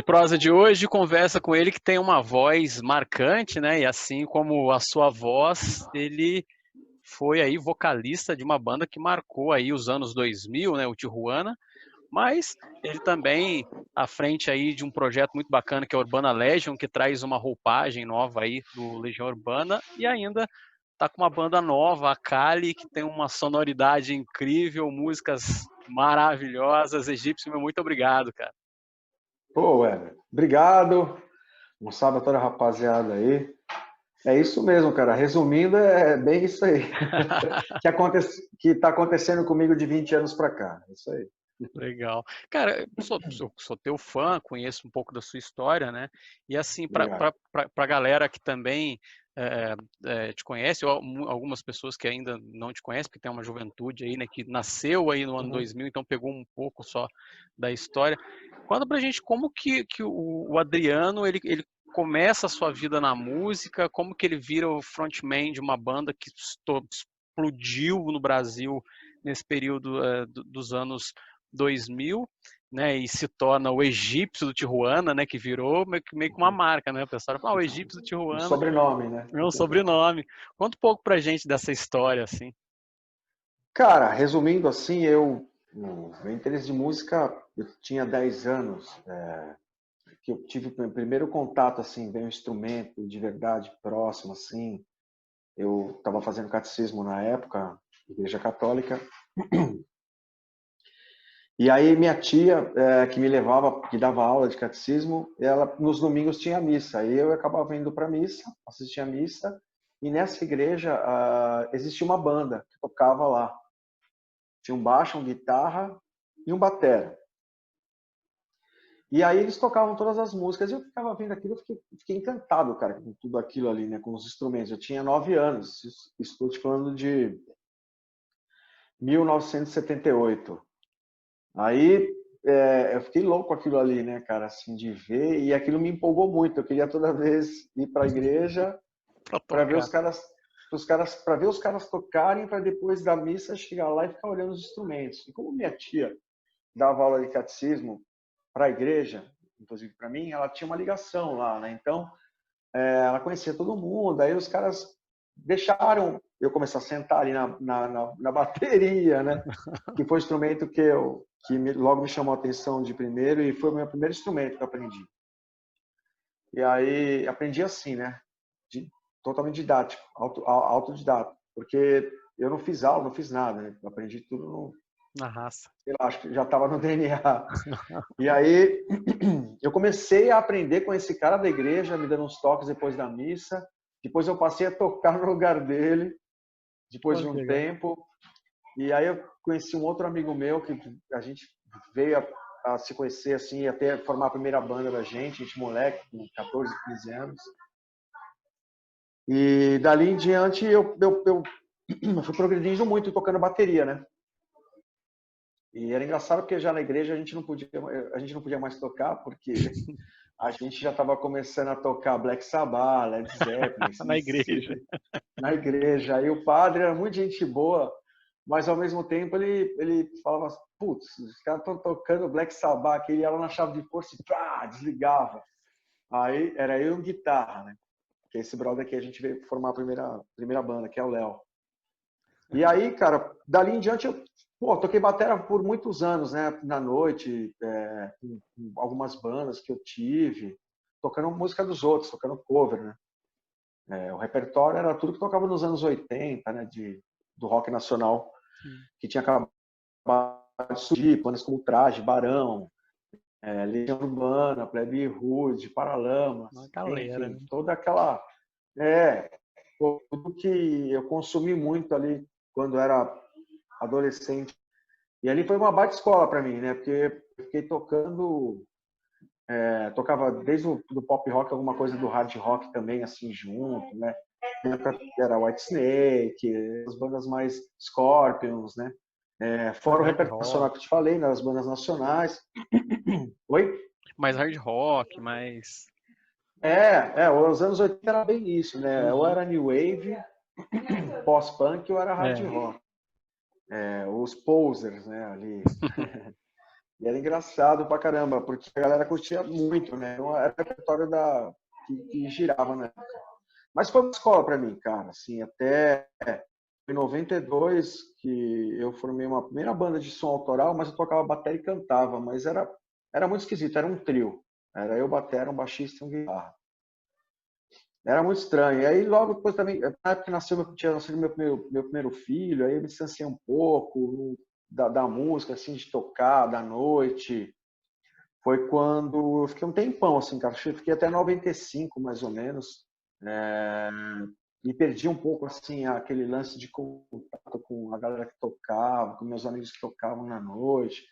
Prosa de hoje conversa com ele que tem uma voz marcante, né? E assim como a sua voz, ele foi aí vocalista de uma banda que marcou aí os anos 2000, né? O Tijuana, mas ele também à frente aí de um projeto muito bacana que é a Urbana Legion, que traz uma roupagem nova aí do Legião Urbana e ainda tá com uma banda nova, a Kali, que tem uma sonoridade incrível, músicas maravilhosas. Egípcio, meu muito obrigado, cara. Pô, Weber, obrigado. Um salve a toda a rapaziada aí. É isso mesmo, cara. Resumindo, é bem isso aí. Que tá acontecendo comigo de 20 anos pra cá. É isso aí. Legal. Cara, eu sou teu fã, conheço um pouco da sua história, né? E assim, para Obrigado. a galera que também te conhece, ou algumas pessoas que ainda não te conhecem, porque tem uma juventude aí, né, que nasceu aí no ano 2000, então pegou um pouco só da história. Conta pra gente como que o Adriano, ele começa a sua vida na música, como que ele vira o frontman de uma banda que explodiu no Brasil nesse período dos anos 2000, né, e se torna o egípcio do Tijuana, né, que virou meio que uma marca, né, o pessoal fala, o egípcio do Um Tijuana sobrenome, né? é um sobrenome. Conta um pouco pra gente dessa história, assim. Cara, resumindo assim, meu interesse de música, eu tinha 10 anos, que eu tive o meu primeiro contato, assim, ver um instrumento de verdade próximo, assim. Eu estava fazendo catecismo na época, Igreja Católica. E aí minha tia, que me levava, que dava aula de catecismo, ela nos domingos tinha missa. Aí eu acabava indo para a missa, assistia a missa, e nessa igreja existia uma banda que tocava lá. Tinha um baixo, uma guitarra e um batera. E aí eles tocavam todas as músicas e eu ficava vendo aquilo, eu fiquei encantado, cara, com tudo aquilo ali, né, com os instrumentos. Eu tinha 9 anos, estou te falando de 1978. Aí eu fiquei louco com aquilo ali, né, cara, assim, de ver, e aquilo me empolgou muito. Eu queria toda vez ir para a igreja Pra para ver tocar. para ver os caras tocarem, para depois da missa chegar lá e ficar olhando os instrumentos. E como minha tia dava aula de catecismo para a igreja, inclusive para mim, ela tinha uma ligação lá, né? Então, ela conhecia todo mundo. Aí os caras deixaram eu começar a sentar ali na bateria, né? Que foi o instrumento logo me chamou a atenção de primeiro e foi o meu primeiro instrumento que eu aprendi. E aí aprendi assim, né? Totalmente didático, autodidata, porque eu não fiz aula, não fiz nada, né? Eu aprendi tudo Na raça. sei lá, acho que já estava no DNA. E aí eu comecei a aprender com esse cara da igreja, me dando uns toques depois da missa. Depois eu passei a tocar no lugar dele, depois Pô, de que um legal. tempo. E aí eu conheci um outro amigo meu que a gente veio a se conhecer assim, até formar a primeira banda da gente moleque, com 14, 15 anos. E dali em diante eu fui progredindo muito tocando bateria, né? E era engraçado porque já na igreja a gente não podia mais tocar porque a gente já estava começando a tocar Black Sabbath, Led Zeppelin, Na igreja. AC/DC, na igreja. Aí o padre era muito gente boa, mas ao mesmo tempo ele falava, putz, os caras estão tocando Black Sabbath, que ele ia lá na chave de força e pá, desligava. Aí era eu e guitarra, né? Que é esse brother que a gente veio formar a primeira banda, que é o Léo. E aí, cara, dali em diante toquei batera por muitos anos, né? Na noite, com algumas bandas que eu tive, tocando música dos outros, tocando cover, né? O repertório era tudo que tocava nos anos 80, né? Do rock nacional, Sim. que tinha acabado de surgir, bandas como Traje, Barão, Legião Urbana, Plebe Rude, Paralamas, Uma galera, enfim, né? toda aquela... tudo que eu consumi muito ali quando era adolescente. E ali foi uma baita escola para mim, né? Porque eu fiquei tocava desde do pop rock, alguma coisa do hard rock também, assim, junto, né? Era Whitesnake, as bandas mais Scorpions, né? Fora o Hard repertório nacional rock. que eu te falei, né? As bandas nacionais. Oi? Mais hard rock, mais. Os anos 80 era bem isso, né? Ou Uhum. era New Wave, pós-punk, ou era hard É. rock. Os posers, né? Ali. E era engraçado pra caramba, porque a galera curtia muito, né? Então, era o repertório que girava, né? Mas foi uma escola para mim, cara. Assim, até em 92 que eu formei uma primeira banda de som autoral, mas eu tocava bateria e cantava. Mas era muito esquisito, era um trio. Era eu, batera, um baixista e um guitarra. Era muito estranho. E aí logo depois também, na época que tinha nascido meu primeiro filho, aí eu me distanciei um pouco da música, assim, de tocar, da noite. Foi quando eu fiquei um tempão, assim, cara. Fiquei até 95, mais ou menos. É, e perdi um pouco, assim, aquele lance de contato com a galera que tocava, com meus amigos que tocavam na noite,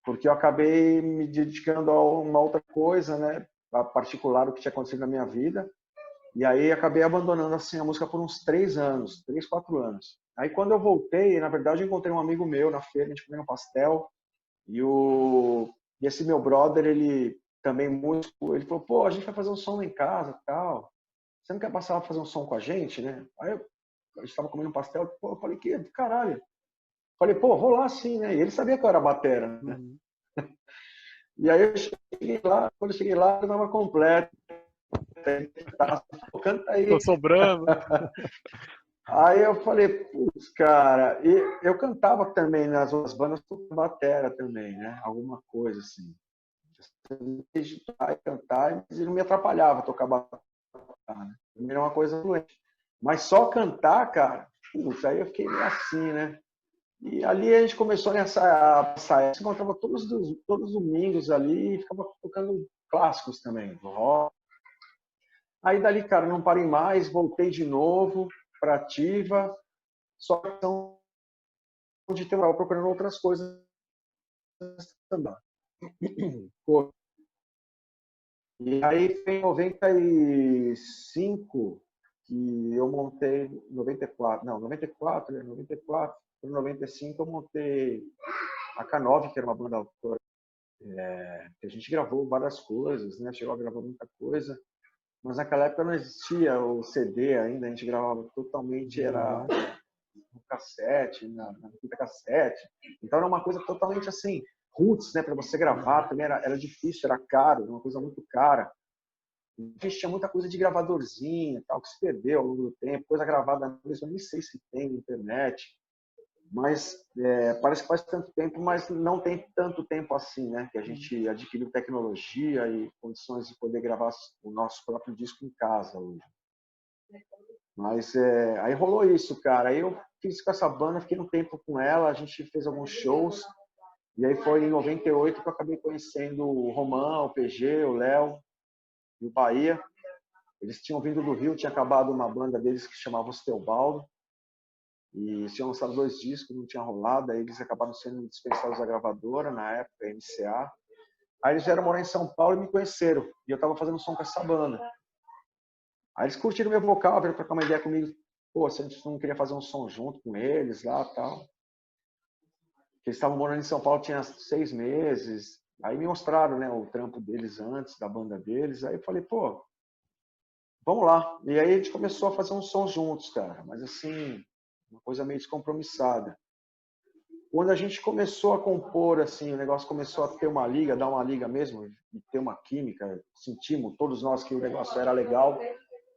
porque eu acabei me dedicando a uma outra coisa, né, a particular, o que tinha acontecido na minha vida. E aí acabei abandonando, assim, a música por uns 3 anos, 3, 4 anos. Aí quando eu voltei, na verdade, eu encontrei um amigo meu na feira, a gente comeu um pastel, e, e esse meu brother, ele também músico, ele falou, pô, a gente vai fazer um som lá em casa, tal. Você não quer passar a fazer um som com a gente, né? Aí a gente tava comendo um pastel, pô, eu falei, que do caralho. Falei, pô, vou lá sim, né? E ele sabia que eu era batera, né? Uhum. E aí eu cheguei lá, quando eu cheguei lá, eu tava completo. Tava, canta Tô aí. sobrando. Aí eu falei, putz, cara, e eu cantava também nas outras bandas, tocava batera também, né? Alguma coisa assim. Digitar e cantar, mas não me atrapalhava tocar batera, né? Também era uma coisa doente. Mas só cantar, cara, putz, aí eu fiquei meio assim, né? E ali a gente começou nessa sair, se encontrava todos os domingos ali e ficava tocando clássicos também, do rock. Aí dali, cara, não parei mais, voltei de novo para ativa, só de ter uma procurando outras coisas também. E aí foi em 95 que eu montei, 94, não, 94, 94, 95 eu montei a K9, que era uma banda autora, que a gente gravou várias coisas, né? Chegou a gravar muita coisa, mas naquela época não existia o CD ainda, a gente gravava totalmente, era Uhum. no cassete, na fita cassete. Então era uma coisa totalmente assim, roots, né? Para você gravar Uhum. também era difícil, era caro, uma coisa muito cara. Tinha muita coisa de gravadorzinho, tal, que se perdeu ao longo do tempo, coisa gravada mesmo, eu nem sei se tem na internet, mas parece que faz tanto tempo, mas não tem tanto tempo assim, né? Que a gente adquiriu tecnologia e condições de poder gravar o nosso próprio disco em casa hoje. Mas aí rolou isso, cara. Aí eu fiz com essa banda, fiquei um tempo com ela, a gente fez alguns shows, e aí foi em 98 que eu acabei conhecendo o Romão, o PG, o Léo e o Bahia. Eles tinham vindo do Rio, tinha acabado uma banda deles que chamava Os Teobaldo, e tinham lançado 2 discos, não tinha rolado, aí eles acabaram sendo dispensados da gravadora, na época, a MCA. Aí eles vieram morar em São Paulo e me conheceram, e eu estava fazendo som com essa banda. Aí eles curtiram meu vocal, vieram trocar uma ideia comigo, pô, se a gente não queria fazer um som junto com eles lá e tal. Eles estavam morando em São Paulo tinha 6 meses, aí me mostraram, né, o trampo deles antes, da banda deles, aí eu falei, pô, vamos lá. E aí a gente começou a fazer um som juntos, cara, mas assim, uma coisa meio descompromissada. Quando a gente começou a compor, assim, o negócio começou a ter uma liga, dar uma liga mesmo, e ter uma química, sentimos todos nós que o negócio era legal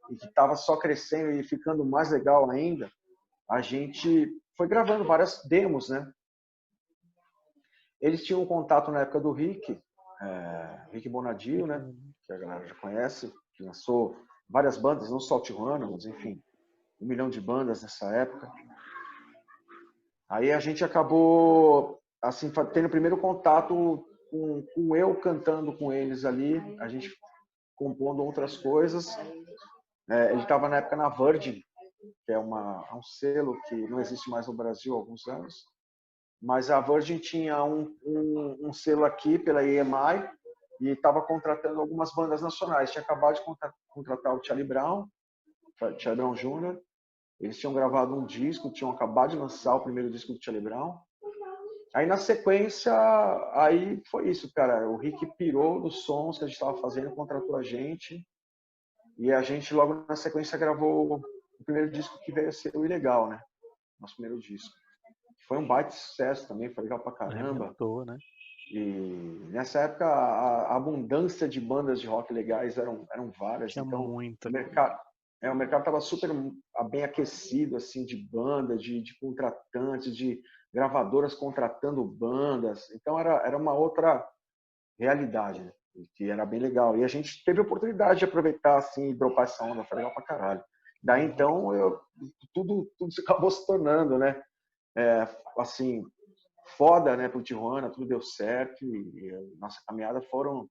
e que estava só crescendo e ficando mais legal ainda, a gente foi gravando várias demos, né? Eles tinham um contato na época do Rick, Rick Bonadio, né? Uhum. Que a galera já conhece, que lançou várias bandas, não só o Tijuana, mas enfim, 1 milhão de bandas nessa época. Aí a gente acabou assim tendo o primeiro contato com eu cantando com eles ali, a gente compondo outras coisas. Ele estava na época na Virgin, que é um selo que não existe mais no Brasil há alguns anos, mas a Virgin tinha um selo aqui pela EMI e estava contratando algumas bandas nacionais. Tinha acabado de contratar o Charlie Brown Jr., eles tinham gravado um disco, tinham acabado de lançar o primeiro disco do Charlie Brown. Aí na sequência, aí foi isso, cara. O Rick pirou nos sons que a gente estava fazendo, contratou a gente e a gente logo na sequência gravou o primeiro disco que veio a ser o Ilegal, né? Nosso primeiro disco. Foi um baita sucesso também, foi legal pra caramba. Arrebentou, né? E nessa época a abundância de bandas de rock legais eram várias, Tinha então muita. o mercado estava super bem aquecido assim de banda, de contratantes, de gravadoras contratando bandas, então era uma outra realidade, né? Que era bem legal. E a gente teve a oportunidade de aproveitar assim e dropar essa onda, foi legal pra caralho. Daí então tudo se acabou se tornando, né? Assim, foda, né, pro Tijuana, tudo deu certo e nossa caminhada foram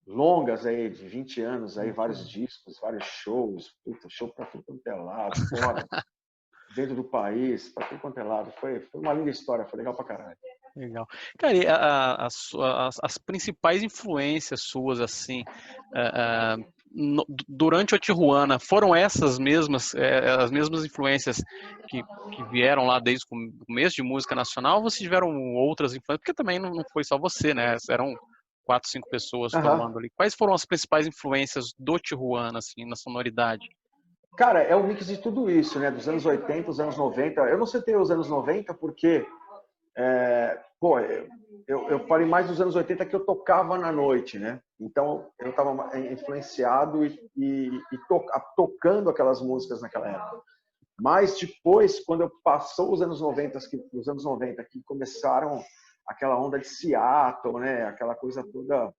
longas aí, de 20 anos, aí vários discos, vários shows, puta, show pra tudo quanto é lado, fora, dentro do país, pra tudo quanto é lado. Foi uma linda história, foi legal pra caralho. Legal. Cara, e as principais influências suas, assim, durante o Tijuana, foram essas mesmas, as mesmas influências que vieram lá desde o começo de música nacional, ou vocês tiveram outras influências? Porque também não foi só você, né? Eram 4, 5 pessoas Aham. formando ali. Quais foram as principais influências do Tijuana, assim, na sonoridade? Cara, é um mix de tudo isso, né? Dos anos 80, os anos 90. Eu não citei os anos 90 porque, pô, eu falei mais dos anos 80 que eu tocava na noite, né? Então eu estava influenciado tocando aquelas músicas naquela época. Mas depois, quando eu passou os anos 90 que começaram aquela onda de Seattle, né? Aquela coisa toda.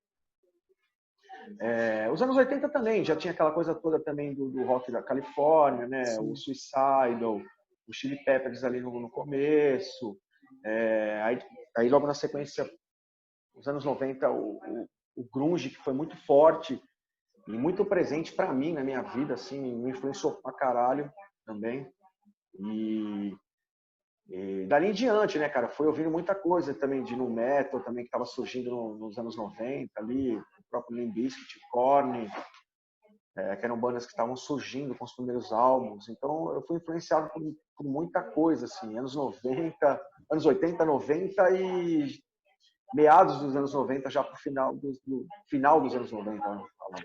Os anos 80 também, já tinha aquela coisa toda também do rock da Califórnia, né? O Sim. Suicidal, o Chili Peppers ali no começo. Aí logo na sequência, os anos 90, o grunge, que foi muito forte e muito presente para mim na minha vida, assim, me influenciou pra caralho também. E dali em diante, né, cara, foi ouvindo muita coisa também de nu metal, também que estava surgindo nos anos 90 ali, o próprio Limp Bizkit, Korn, que eram bandas que estavam surgindo com os primeiros álbuns. Então eu fui influenciado por muita coisa, assim, anos 90, anos 80, 90 e meados dos anos 90, já pro final dos anos 90, né, falando.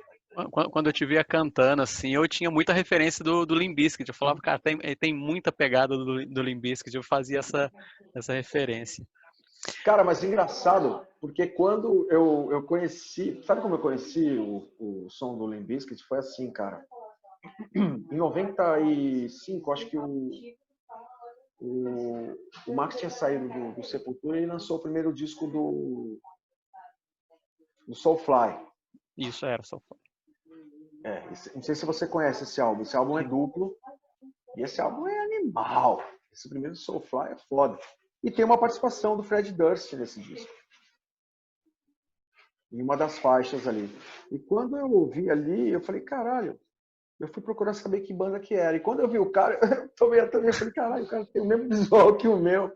Quando eu te via cantando, assim, eu tinha muita referência do Limp Bizkit. Eu falava, cara, tem muita pegada do Limp Bizkit. Eu fazia essa referência. Cara, mas engraçado, porque quando eu conheci, sabe como eu conheci o som do Limp Bizkit? Foi assim, cara. Em 95, acho que o Max tinha saído do Sepultura e lançou o primeiro disco do Soulfly. Isso era só. Não sei se você conhece esse álbum. Esse álbum é Sim. duplo e esse álbum é animal. Esse primeiro Soulfly é foda. E tem uma participação do Fred Durst nesse disco. Em uma das faixas ali. E quando eu ouvi ali, eu falei, caralho, eu fui procurar saber que banda que era. E quando eu vi o cara, eu também falei, caralho, o cara tem o mesmo visual que o meu.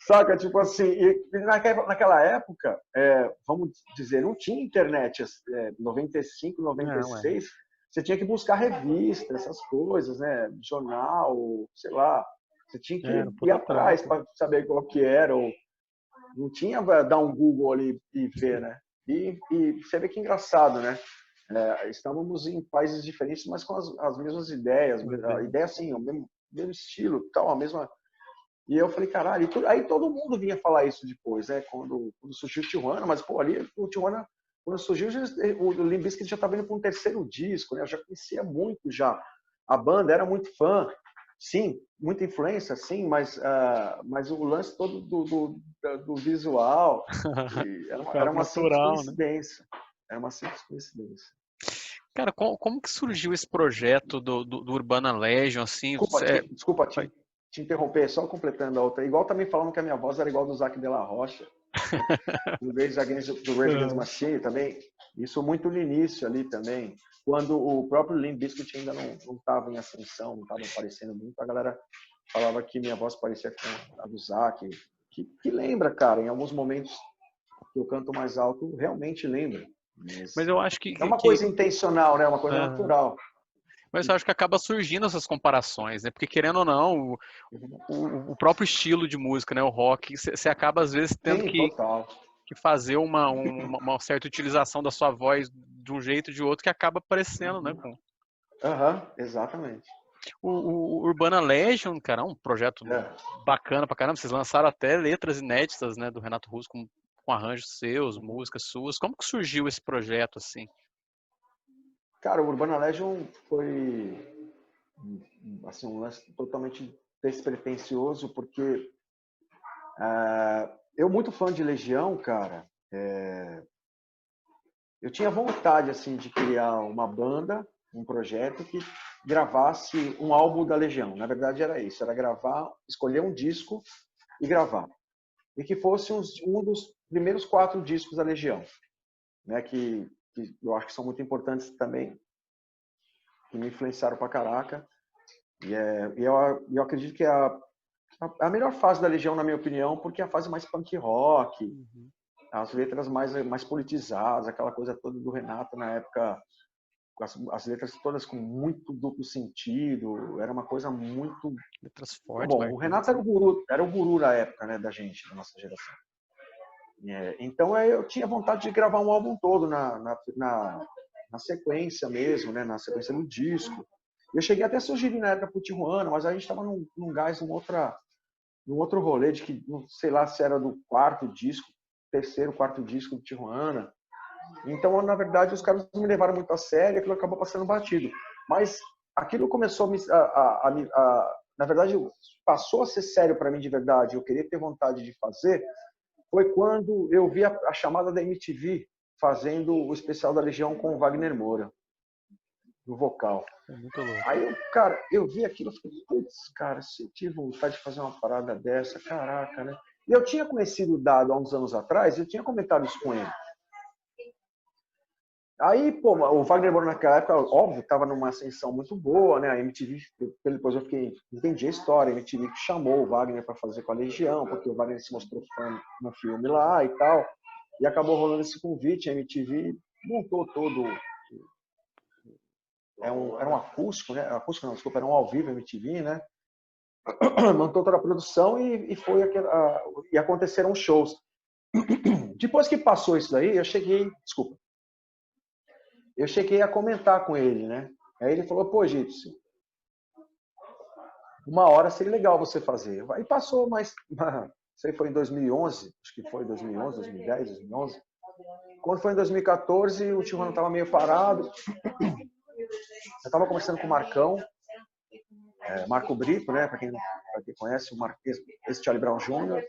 Saca? Tipo assim, e naquela época, vamos dizer, não tinha internet. 95, Não, 96, você tinha que buscar revista, essas coisas, né? Jornal, sei lá. Você tinha que era ir puta atrás trampo. para saber qual que era. Ou não tinha dar um Google ali e ver, né? E você vê que engraçado, né? Estávamos em países diferentes, mas com as mesmas ideias, a ideia assim, o mesmo estilo, tal, a mesma. E eu falei, caralho, aí todo mundo vinha falar isso depois, né? Quando surgiu o Tijuana, mas pô, ali o Tijuana, quando surgiu, o Limp Bizkit já estava indo para um terceiro disco, né? Eu já conhecia muito já a banda, era muito fã, sim, muita influência, sim, mas o lance todo do visual era uma simples Natural, né? coincidência. Era uma simples coincidência. Cara, como que surgiu esse projeto do Urbana Legion, assim? Desculpa te interromper, só completando a outra. Igual também falando que a minha voz era igual do Zac de la Rocha, do Rage Against the Machine também. Isso muito no início ali também, quando o próprio Limp Bizkit ainda não estava em ascensão, não estava aparecendo muito, a galera falava que minha voz parecia com a do Zac, que lembra, cara, em alguns momentos que eu canto mais alto, realmente lembra. Mas eu acho que, É uma coisa intencional, né? Uma coisa natural. mas eu acho que acaba surgindo essas comparações, né? Porque querendo ou não, o próprio estilo de música, né? O rock, você acaba às vezes tendo Sim, total. que fazer uma certa utilização da sua voz de um jeito ou de outro que acaba aparecendo, né? Exatamente. O Urbana Legion, cara, é um projeto bacana pra caramba. Vocês lançaram até letras inéditas, né? Do Renato Russo com arranjos seus, músicas suas. Como que surgiu esse projeto, assim? Cara, o Urbana Legion foi assim, um lance totalmente despretensioso, porque eu, muito fã de Legião, cara, eu tinha vontade assim de criar uma banda, um projeto que gravasse um álbum da Legião. Na verdade era isso, era gravar, escolher um disco e gravar. E que fosse um dos primeiros 4 discos da Legião, né, que eu acho que são muito importantes também, que me influenciaram pra caraca. E eu acredito que é a melhor fase da Legião, na minha opinião, porque é a fase mais punk rock, Uhum. as letras mais politizadas, aquela coisa toda do Renato na época, as letras todas com muito duplo sentido, era uma coisa muito... Letras fortes, Bom, o marcantes, Renato né? era o guru da época, né, da gente, da nossa geração. Então eu tinha vontade de gravar um álbum todo na sequência mesmo, né, na sequência do disco. Eu cheguei até a sugerir na época pro Tijuana, mas a gente estava num gás, num outro rolê de que, não sei lá se era do quarto disco, terceiro, quarto disco do Tijuana. Então, na verdade, os caras não me levaram muito a sério, aquilo acabou passando batido. Mas aquilo começou na verdade, passou a ser sério para mim de verdade, eu queria ter vontade de fazer, foi quando eu vi a chamada da MTV fazendo o especial da Legião com o Wagner Moura, no vocal. É muito louco. Aí, cara, eu vi aquilo e falei, putz, cara, se eu tive vontade de fazer uma parada dessa, caraca, né? E eu tinha conhecido o Dado há uns anos atrás, eu tinha comentado isso com ele. Aí, pô, o Wagner Moura naquela época, óbvio, estava numa ascensão muito boa, né? A MTV, depois eu entendi a história, a MTV que chamou o Wagner para fazer com a Legião, porque o Wagner se mostrou fã no filme lá e tal, e acabou rolando esse convite, a MTV montou todo, era um acústico, né? Acústico não, desculpa, era um ao vivo MTV, né? Montou toda a produção e aconteceram shows. Depois que passou isso daí, eu cheguei a comentar com ele, né? Aí ele falou, pô, Gipsy, uma hora seria legal você fazer. Aí passou, mas isso aí foi em 2011, acho que foi 2011, 2010, 2011. Quando foi em 2014, o Tijuana estava meio parado. Eu estava conversando com o Marcão, Marco Brito, né? Para quem conhece, esse Charlie Brown Jr.,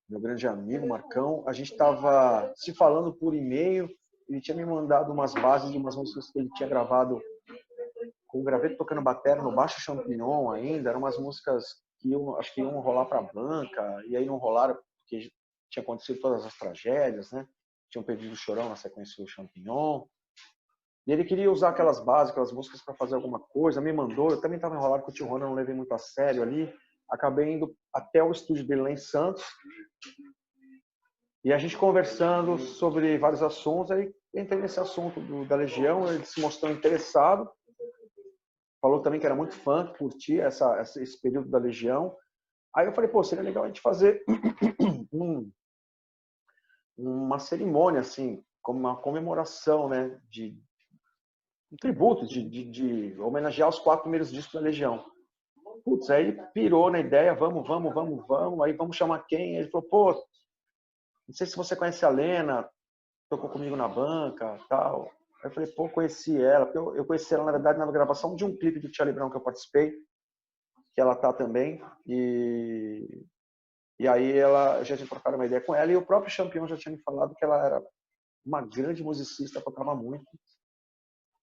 meu grande amigo, Marcão. A gente estava se falando por e-mail. Ele tinha me mandado umas bases de umas músicas que ele tinha gravado com o Graveto tocando batera no Baixo Champignon ainda. Eram umas músicas que acho que iam rolar para a banca, e aí não rolaram porque tinha acontecido todas as tragédias, né? Tinham perdido o Chorão na sequência do Champignon. E ele queria usar aquelas bases, aquelas músicas para fazer alguma coisa, me mandou. Eu também estava enrolado com o Tijuana, não levei muito a sério ali. Acabei indo até o estúdio dele lá em Santos. E a gente conversando sobre vários assuntos, aí entrei nesse assunto da Legião, ele se mostrou interessado. Falou também que era muito fã, que curtia esse período da Legião. Aí eu falei, pô, seria legal a gente fazer uma cerimônia, assim, como uma comemoração, né, de tributo, de homenagear os 4 primeiros discos da Legião. Putz, aí ele pirou na ideia, vamos, aí vamos chamar quem? Aí ele falou, pô, não sei se você conhece a Lena, tocou comigo na banca, tal. Aí eu falei, pô, conheci ela, porque eu conheci ela, na verdade, na gravação de um clipe do Charlie Brown que eu participei, que ela tá também, e aí eu já tinha trocado uma ideia com ela, e o próprio Champion já tinha me falado que ela era uma grande musicista, tocava muito.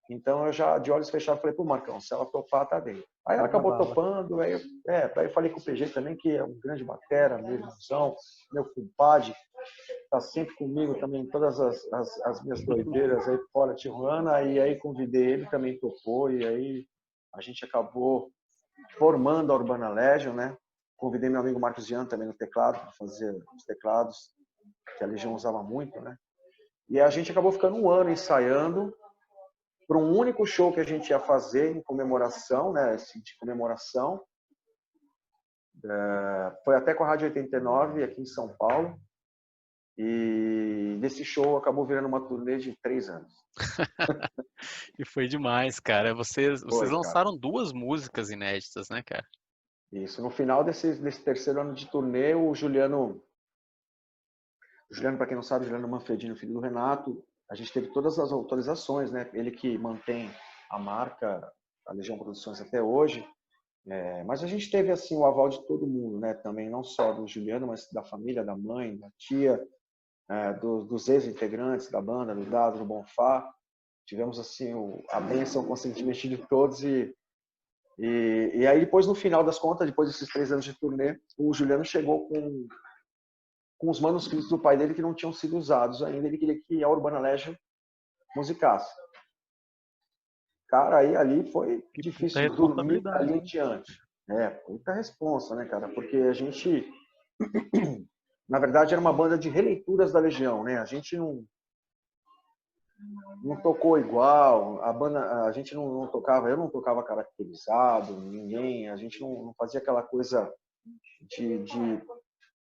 Então eu já, de olhos fechados, falei pro Marcão, se ela topar, tá dentro. Aí ela acabou topando, aí eu falei com o PG também, que é um grande batera, meu irmãozão, meu compadre, tá sempre comigo também em todas as minhas doideiras aí fora de Tijuana, e aí convidei ele, também topou, e aí a gente acabou formando a Urbana Legion, né? Convidei meu amigo Marcos Jean também no teclado, para fazer os teclados, que a Legião usava muito, né? E a gente acabou ficando um ano ensaiando para um único show que a gente ia fazer em comemoração, né? De comemoração. Foi até com a Rádio 89, aqui em São Paulo. E desse show acabou virando uma turnê de 3 anos. E foi demais, cara. Vocês Foi, cara. lançaram 2 músicas inéditas, né, cara? Isso. No final desse terceiro ano de turnê, o Juliano O Juliano, para quem não sabe, Juliano Manfredini, filho do Renato, a gente teve todas as autorizações, né? Ele que mantém a marca, a Legião Produções até hoje. Mas a gente teve assim o aval de todo mundo, né? Também não só do Juliano, mas da família, da mãe, da tia, dos ex-integrantes da banda, do Dado, do Bonfá. Tivemos assim a bênção, o consentimento de todos e aí depois no final das contas, depois desses 3 anos de turnê, o Juliano chegou com os manuscritos do pai dele que não tinham sido usados ainda. Ele queria que a Urbana Legion musicasse. Cara, aí ali foi Que puta difícil dormir responsabilidade, ali em hein? diante. Muita responsa, né, cara? Porque a gente, na verdade, era uma banda de releituras da Legião, né? A gente não tocou igual, a banda, a gente não tocava, eu não tocava caracterizado, ninguém, a gente não fazia aquela coisa de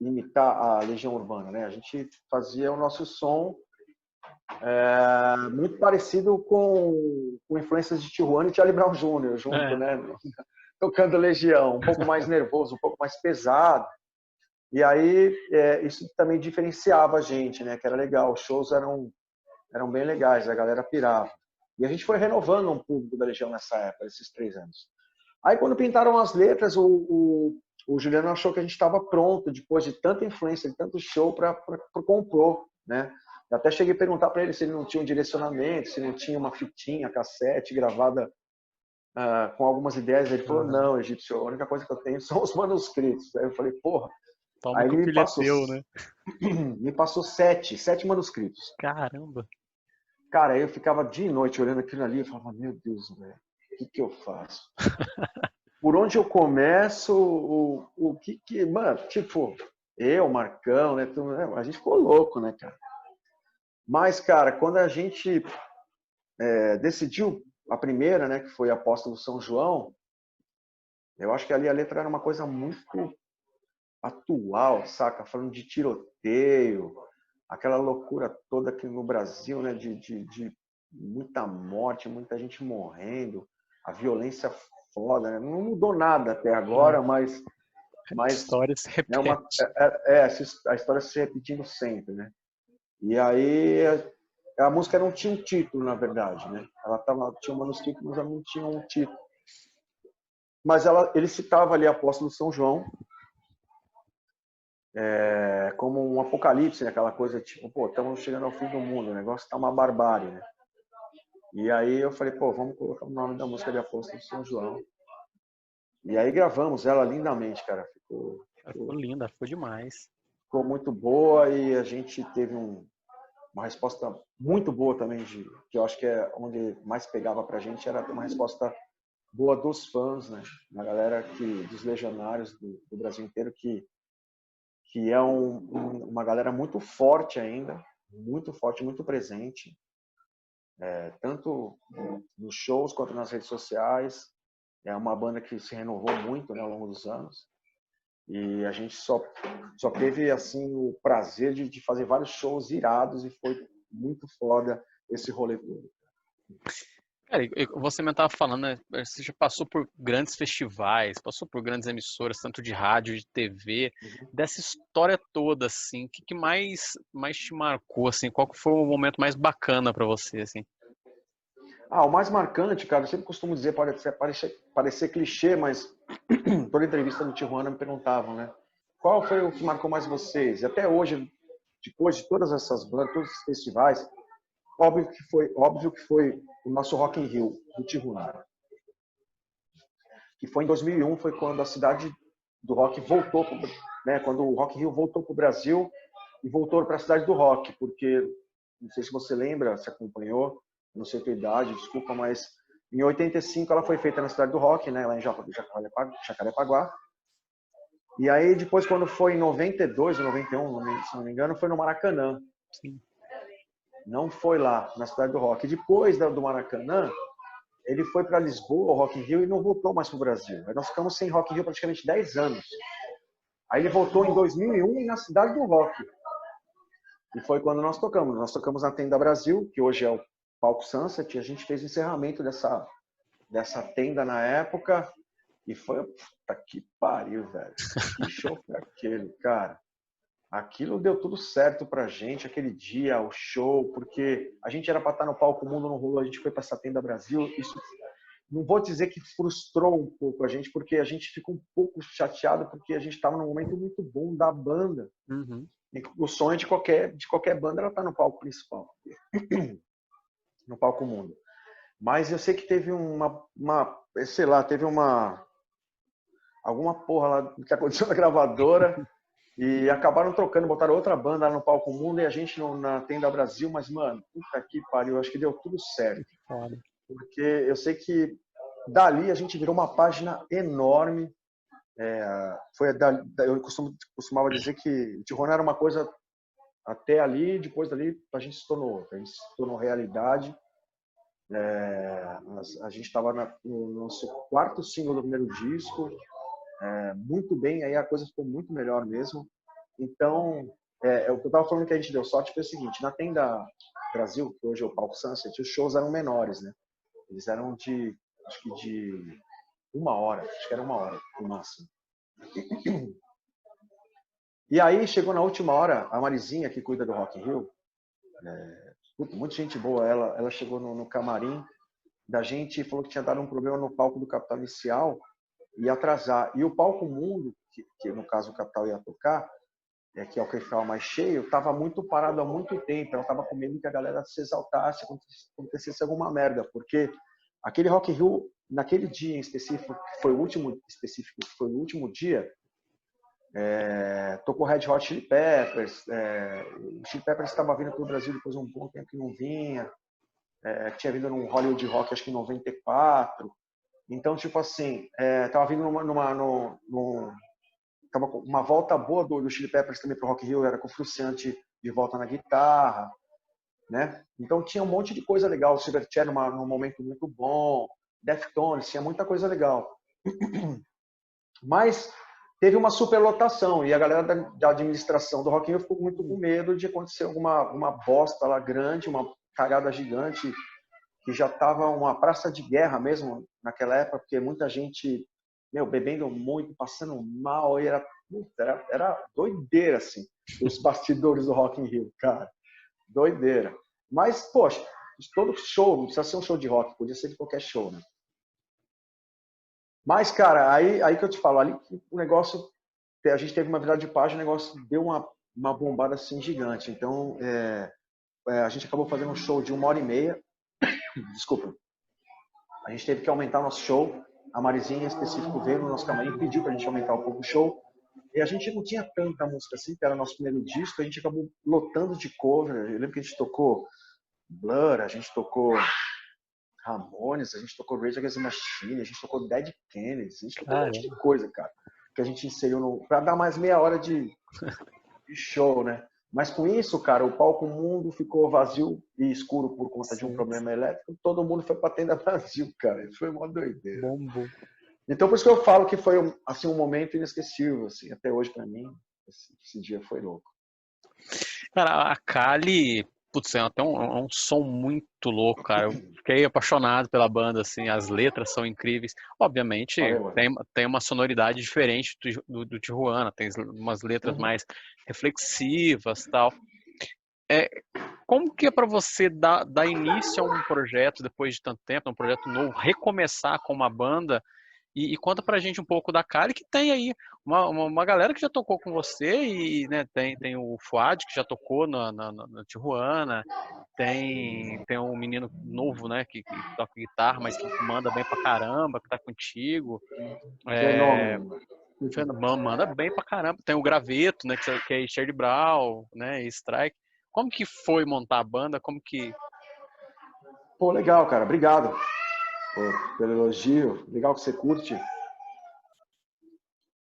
imitar a Legião Urbana, né? A gente fazia o nosso som muito parecido com influências de Tijuana e Charlie Brown Jr. junto, É, né? Tocando Legião, um pouco mais nervoso, um pouco mais pesado. E aí isso também diferenciava a gente, né? Que era legal, os shows eram bem legais, a galera pirava. E a gente foi renovando um público da Legião nessa época, esses 3 anos. Aí quando pintaram as letras, o Juliano achou que a gente estava pronto, depois de tanta influência, de tanto show, para compor, né? Eu até cheguei a perguntar para ele se ele não tinha um direcionamento, se não tinha uma fitinha, cassete gravada com algumas ideias. Ele falou, não, Egípcio, a única coisa que eu tenho são os manuscritos. Aí eu falei, porra. toma Aí que ele o filho é teu, né? me passou sete manuscritos. Caramba. Cara, aí eu ficava dia e noite olhando aquilo ali e falava, meu Deus, velho, o que eu faço? Por onde eu começo? O que... Mano, tipo, eu, Marcão, né? A gente ficou louco, né, cara? Mas, cara, quando a gente decidiu a primeira, né, que foi Apóstolo São João, eu acho que ali a letra era uma coisa muito atual, saca? Falando de tiroteio, aquela loucura toda aqui no Brasil, né? De muita morte, muita gente morrendo, a violência foda, né? Não mudou nada até agora, mas A história se é repete. a história se repetindo sempre, né? E aí a música não tinha um título, na verdade, né? Tinha um manuscrito, mas ela não tinha um título. Mas ele citava ali Apóstolo São João como um apocalipse, né? Aquela coisa tipo, pô, estamos chegando ao fim do mundo, o negócio está uma barbárie, né? E aí eu falei, pô, vamos colocar o nome da música de Apóstolo São João. E aí gravamos ela lindamente, cara. Ficou linda, ficou demais. Ficou muito boa e a gente teve uma resposta muito boa também, que eu acho que é onde mais pegava pra gente, era ter uma resposta boa dos fãs, né? Da galera dos legionários do Brasil inteiro, que é uma galera muito forte ainda, muito forte, muito presente, tanto nos shows quanto nas redes sociais. É uma banda que se renovou muito, né, ao longo dos anos. E a gente só teve assim o prazer de fazer vários shows irados e foi muito foda esse rolê todo. Cara, você mesmo estava falando, né? Você já passou por grandes festivais, passou por grandes emissoras, tanto de rádio, de TV, dessa história toda, assim, o que mais te marcou, assim? Qual que foi o momento mais bacana para você, assim? O mais marcante, cara, eu sempre costumo dizer, pode parecer clichê, mas toda entrevista no Tijuana me perguntavam, né? Qual foi o que marcou mais vocês? E até hoje, depois de todas essas bandas, todos esses festivais, óbvio que foi o nosso Rock in Rio do Tijuana. Que foi em 2001, foi quando a cidade do rock voltou, né? Quando o Rock in Rio voltou para o Brasil e voltou para a cidade do rock, porque não sei se você lembra, se acompanhou, não sei a tua idade, desculpa, mas em 85 ela foi feita na cidade do rock, né? Lá em Jacarepaguá. E aí depois, quando foi em 92 ou 91, se não me engano, foi no Maracanã. Sim. Não foi lá, na cidade do rock. E depois do Maracanã, ele foi para Lisboa, o Rock in Rio, e não voltou mais para o Brasil. Aí nós ficamos sem Rock in Rio praticamente 10 anos. Aí ele voltou em 2001 na cidade do rock. E foi quando nós tocamos. Nós tocamos na Tenda Brasil, que hoje é o Palco Sunset, e a gente fez o encerramento dessa tenda na época. E foi, puta que pariu, velho. Que show foi aquele, cara. aquilo deu tudo certo pra gente, aquele dia, o show, porque a gente era para estar no palco Mundo, não rolou, a gente foi para essa tenda Brasil. Isso não vou dizer que frustrou um pouco a gente, porque a gente ficou um pouco chateado, porque a gente estava num momento muito bom da banda. Uhum. E o sonho de qualquer banda era estar no palco principal, no palco Mundo. Mas eu sei que teve sei lá, teve alguma porra lá que aconteceu na gravadora e acabaram trocando, botaram outra banda lá no palco Mundo e a gente na Tenda Brasil, mas, mano, puta que pariu, acho que deu tudo certo. Foda. Porque eu sei que dali a gente virou uma página enorme. Eu costumava dizer que Tijuana era uma coisa até ali, depois dali a gente se tornou realidade. A gente estava no nosso quarto single do primeiro disco, muito bem, aí a coisa ficou muito melhor mesmo. Então, o que eu estava falando que a gente deu sorte foi o seguinte: na Tenda Brasil, que hoje é o Palco Sunset, os shows eram menores, né? Eles eram acho que de 1 hora, acho que era 1 hora no máximo. E aí chegou na última hora, a Marizinha, que cuida do Rock in Rio, muita gente boa, ela chegou no camarim da gente e falou que tinha dado um problema no palco do Capital Inicial e ia atrasar. E o palco Mundo, que no caso o Capital ia tocar, que é o que ficava mais cheio, estava muito parado há muito tempo. Ela estava com medo que a galera se exaltasse, acontecesse alguma merda, porque aquele Rock in Rio, naquele dia em específico, que foi o último dia, tocou Red Hot Chili Peppers. O Chili Peppers estava vindo para o Brasil depois de um bom tempo que não vinha. Tinha vindo num Hollywood Rock, acho que em 94. Então, tipo assim, tava vindo tava com uma volta boa do Chili Peppers também pro Rock in Rio, era com o Fruciante de volta na guitarra, né? Então tinha um monte de coisa legal, o Silverchair num momento muito bom, Deftones, tinha muita coisa legal. Mas teve uma superlotação e a galera da administração do Rock in Rio ficou muito com medo de acontecer uma bosta lá grande, uma cagada gigante, que já estava uma praça de guerra mesmo naquela época, porque muita gente, bebendo muito, passando mal, e era doideira, assim, os bastidores do Rock in Rio, cara, doideira. Mas, poxa, todo show, não precisa ser um show de rock, podia ser de qualquer show, né? Mas, cara, aí que eu te falo, ali o negócio, a gente teve uma virada de página, o negócio deu uma bombada assim gigante. Então, a gente acabou fazendo um show de 1 hora e meia. Desculpa. A gente teve que aumentar o nosso show. A Marizinha, em específico, veio no nosso camarim e pediu pra gente aumentar um pouco o show. E a gente não tinha tanta música assim, que era o nosso primeiro disco. A gente acabou lotando de cover. Eu lembro que a gente tocou Blur, a gente tocou Ramones, a gente tocou Rage Against the Machine, a gente tocou Dead Kennedys, a gente tocou um monte de coisa, cara, que a gente inseriu pra dar mais meia hora de show, né? Mas com isso, cara, o palco Mundo ficou vazio e escuro por conta de um problema elétrico. Todo mundo foi pra Tenda Brasil, cara. Isso foi uma doideira. Bombou. Então, por isso que eu falo que foi assim, um momento inesquecível. Assim, até hoje, pra mim, esse dia foi louco. Cara, a Kali, putz, até um som muito louco, cara. Eu fiquei apaixonado pela banda, assim, as letras são incríveis. Obviamente, Valeu, tem uma sonoridade diferente do Tijuana, tem umas letras mais reflexivas, tal. Como que é para você dar início a um projeto depois de tanto tempo, um projeto novo, recomeçar com uma banda? E conta pra gente um pouco da Kali, que tem aí uma galera que já tocou com você, e né, tem o Fuad, que já tocou na Tijuana, tem um menino novo, né, que toca guitarra, mas que manda bem pra caramba, que tá contigo. Fenômeno. Manda bem pra caramba. Tem o Graveto, né, que é Charlie Brown, né, e Strike. Como que foi montar a banda? Como que... Pô, legal, cara. Obrigado pelo elogio. Legal que você curte.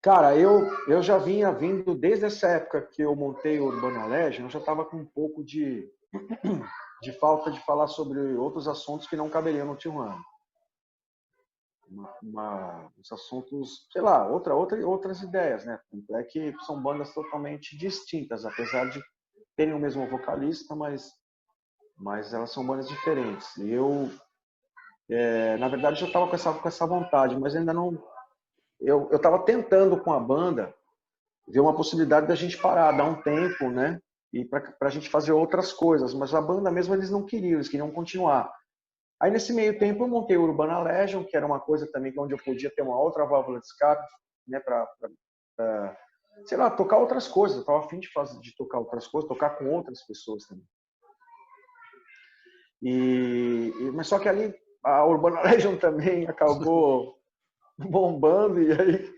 Cara, eu já vinha vindo desde essa época que eu montei o Urbana Legend, eu já estava com um pouco de falta de falar sobre outros assuntos que não caberiam no Tijuana. Os assuntos, sei lá, outras ideias, né? É que são bandas totalmente distintas, apesar de terem o mesmo vocalista, mas elas são bandas diferentes. E eu, na verdade, já estava com essa vontade, mas ainda não. Eu estava tentando com a banda ver uma possibilidade da gente parar, dar um tempo, né? E para a gente fazer outras coisas. Mas a banda mesmo eles não queriam, eles queriam continuar. Aí nesse meio tempo eu montei o Urbana Legion, que era uma coisa também onde eu podia ter uma outra válvula de escape, né? Sei lá, tocar outras coisas. Eu estava a fim de tocar outras coisas, tocar com outras pessoas também. Mas só que ali a Urbana Legion também acabou bombando e aí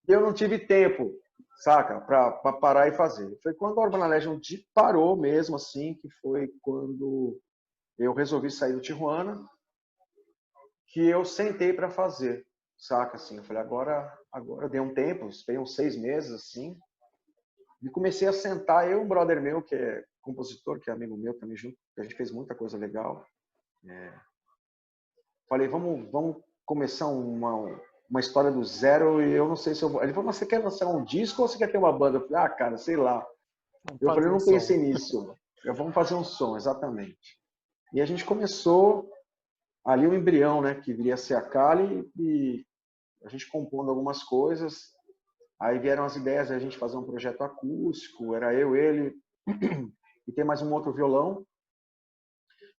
eu não tive tempo, saca, para parar e fazer. Foi quando a Urbana Legion parou mesmo, assim, que foi quando eu resolvi sair do Tijuana, que eu sentei para fazer, saca, assim. Eu falei, agora dei um tempo, esperei uns 6 meses, assim, e comecei a sentar, eu e um brother meu, que é compositor, que é amigo meu também junto, a gente fez muita coisa legal. Falei, vamos começar uma história do zero e eu não sei se eu vou. Ele falou, mas você quer lançar um disco ou você quer ter uma banda? Eu falei, cara, sei lá. Eu falei, eu não pensei nisso. Vamos fazer um som, exatamente. E a gente começou ali o embrião, né, que viria a ser a Kali, e a gente compondo algumas coisas. Aí vieram as ideias de a gente fazer um projeto acústico, era eu, ele, e tem mais um outro violão,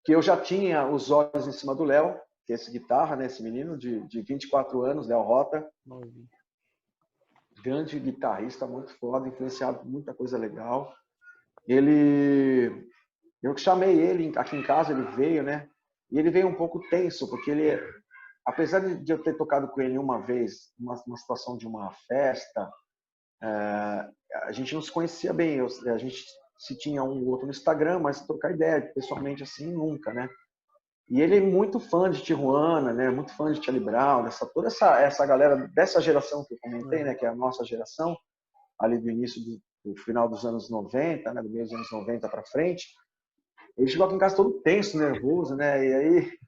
que eu já tinha os olhos em cima do Léo, que é esse guitarra, né, esse menino de 24 anos, Léo Rota. Grande guitarrista, muito foda, influenciado por muita coisa legal. Eu chamei ele aqui em casa, ele veio, né? E ele veio um pouco tenso, porque ele, apesar de eu ter tocado com ele uma vez, numa situação de uma festa, a gente não se conhecia bem. A gente se tinha um ou outro no Instagram, mas trocar ideia pessoalmente assim, nunca, né? E ele é muito fã de Tijuana, né? Muito fã de Charlie Brown, toda essa galera dessa geração que eu comentei, né? Que é a nossa geração, ali do início do final dos anos 90, né? Do meio dos anos 90 para frente. Ele chegou aqui em casa todo tenso, nervoso, né? E aí,